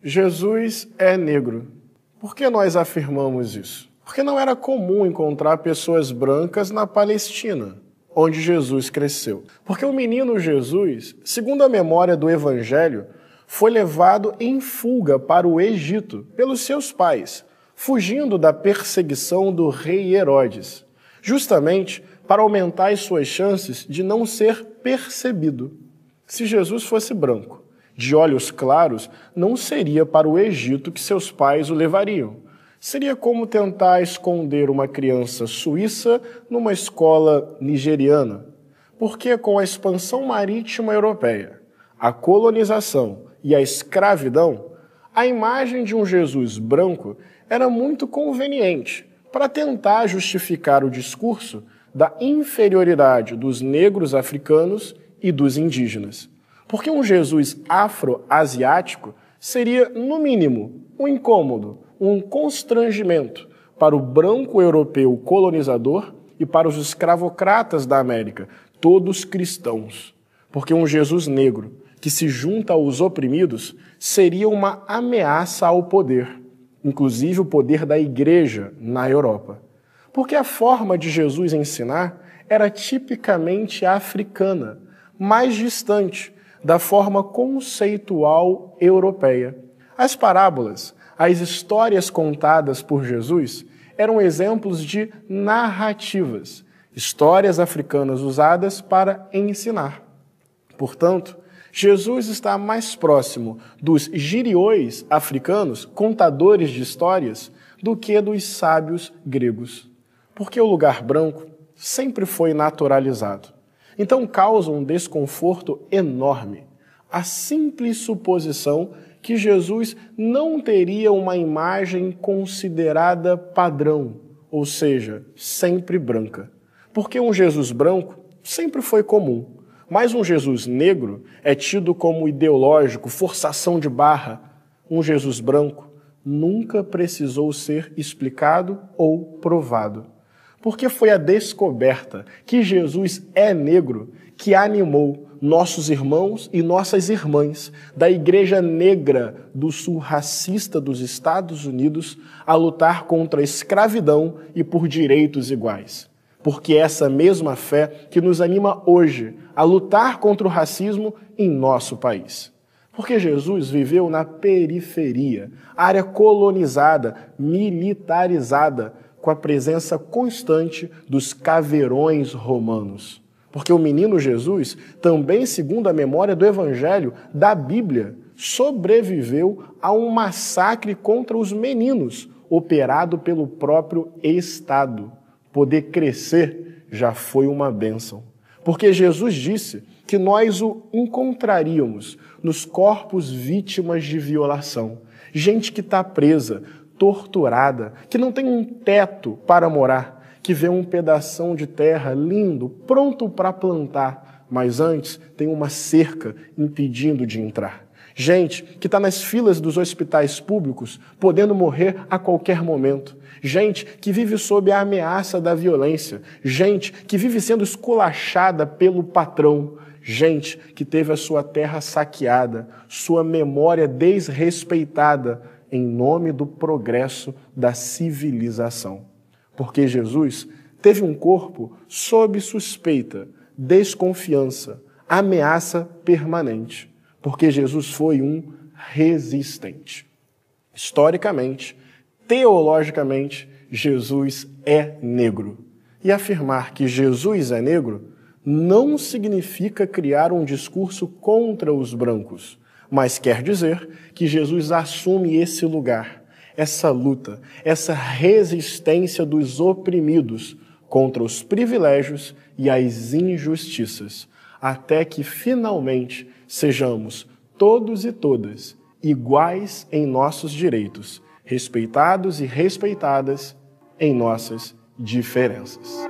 Jesus é negro. Por que nós afirmamos isso? Porque não era comum encontrar pessoas brancas na Palestina, onde Jesus cresceu. Porque o menino Jesus, segundo a memória do Evangelho, foi levado em fuga para o Egito pelos seus pais, fugindo da perseguição do rei Herodes, justamente para aumentar as suas chances de não ser percebido. Se Jesus fosse branco, de olhos claros, não seria para o Egito que seus pais o levariam. Seria como tentar esconder uma criança suíça numa escola nigeriana. Porque com a expansão marítima europeia, a colonização e a escravidão, a imagem de um Jesus branco era muito conveniente para tentar justificar o discurso da inferioridade dos negros africanos e dos indígenas. Porque um Jesus afro-asiático seria, no mínimo, um incômodo, um constrangimento para o branco europeu colonizador e para os escravocratas da América, todos cristãos. Porque um Jesus negro que se junta aos oprimidos seria uma ameaça ao poder, inclusive o poder da igreja na Europa. Porque a forma de Jesus ensinar era tipicamente africana, mais distante da forma conceitual europeia. As parábolas, as histórias contadas por Jesus, eram exemplos de narrativas, histórias africanas usadas para ensinar. Portanto, Jesus está mais próximo dos giriões africanos, contadores de histórias, do que dos sábios gregos. Porque o lugar branco sempre foi naturalizado. Então causa um desconforto enorme a simples suposição que Jesus não teria uma imagem considerada padrão, ou seja, sempre branca. Porque um Jesus branco sempre foi comum, mas um Jesus negro é tido como ideológico, forçação de barra. Um Jesus branco nunca precisou ser explicado ou provado. Porque foi a descoberta que Jesus é negro que animou nossos irmãos e nossas irmãs da Igreja Negra do Sul racista dos Estados Unidos a lutar contra a escravidão e por direitos iguais. Porque é essa mesma fé que nos anima hoje a lutar contra o racismo em nosso país. Porque Jesus viveu na periferia, área colonizada, militarizada, com a presença constante dos caveirões romanos. Porque o menino Jesus, também segundo a memória do Evangelho, da Bíblia, sobreviveu a um massacre contra os meninos, operado pelo próprio Estado. Poder crescer já foi uma bênção. Porque Jesus disse que nós o encontraríamos nos corpos vítimas de violação. Gente que está presa, torturada, que não tem um teto para morar, que vê um pedação de terra lindo, pronto para plantar, mas antes tem uma cerca impedindo de entrar. Gente que está nas filas dos hospitais públicos, podendo morrer a qualquer momento. Gente que vive sob a ameaça da violência. Gente que vive sendo esculachada pelo patrão. Gente que teve a sua terra saqueada, sua memória desrespeitada, em nome do progresso da civilização. Porque Jesus teve um corpo sob suspeita, desconfiança, ameaça permanente. Porque Jesus foi um resistente. Historicamente, teologicamente, Jesus é negro. E afirmar que Jesus é negro não significa criar um discurso contra os brancos, mas quer dizer que Jesus assume esse lugar, essa luta, essa resistência dos oprimidos contra os privilégios e as injustiças, até que finalmente sejamos todos e todas iguais em nossos direitos, respeitados e respeitadas em nossas diferenças.